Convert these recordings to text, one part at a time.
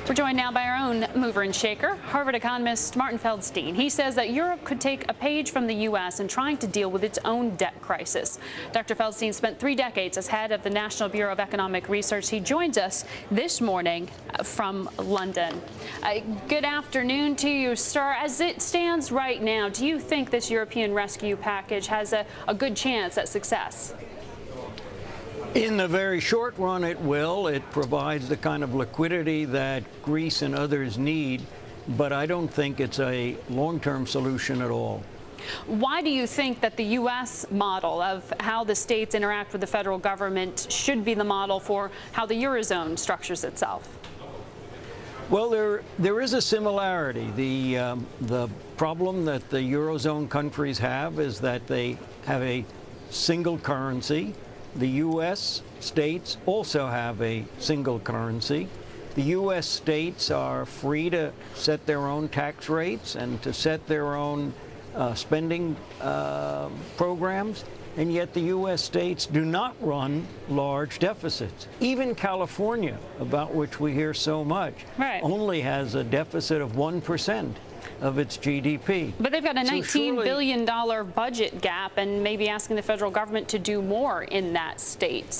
We're joined now by our own mover and shaker, Harvard economist Martin Feldstein. He says that Europe could take a page from the U.S. in trying to deal with its own debt crisis. Dr. Feldstein spent 3 decades as head of the National Bureau of Economic Research. He joins us this morning from London. Good afternoon to you, sir. As it stands right now, do you think this European rescue package has a good chance at success? In the very short run, it will. It provides the kind of liquidity that Greece and others need, but I don't think it's a long-term solution at all. Why do you think that the U.S. model of how the states interact with the federal government should be the model for how the Eurozone structures itself? Well, there is a similarity. The problem that the Eurozone countries have is that they have a single currency. The U.S. states also have a single currency. The U.S. states are free to set their own tax rates and to set their own spending programs, and yet the U.S. states do not run large deficits. Even California, about which we hear so much, only has a deficit of 1% of its GDP. But they've got a $19 billion budget gap, and maybe asking the federal government to do more in that state.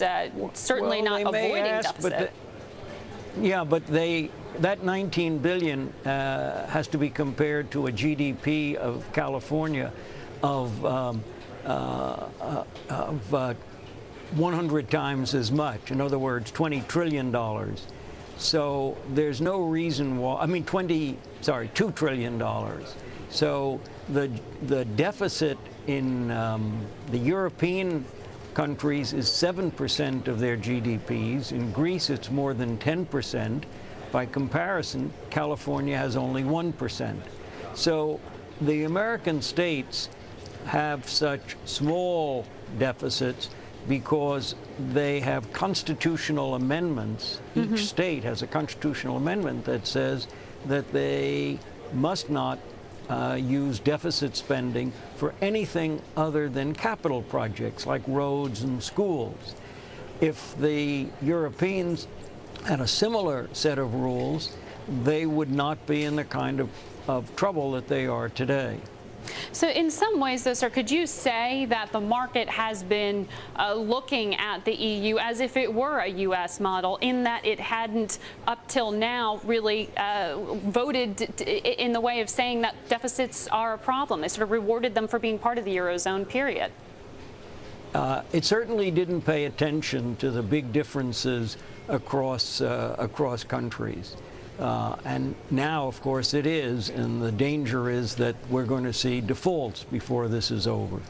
Certainly not avoiding deficit. But that $19 billion has to be compared to a GDP of California of 100 times as much. In other words, $20 trillion. So there's no reason why, $2 trillion. So the deficit in the European countries is 7% of their GDPs. In Greece, it's more than 10%. By comparison, California has only 1%. So the American states have such small deficits because they have constitutional amendments. Each state has a constitutional amendment that says that they must not use deficit spending for anything other than capital projects like roads and schools. If the Europeans had a similar set of rules, they would not be in the kind of trouble that they are today. So in some ways, though, sir, could you say that the market has been looking at the EU as if it were a U.S. model, in that it hadn't, up till now, really voted in the way of saying that deficits are a problem? They sort of rewarded them for being part of the Eurozone, period. It certainly didn't pay attention to the big differences across countries. And now, of course, it is, and the danger is that we're going to see defaults before this is over.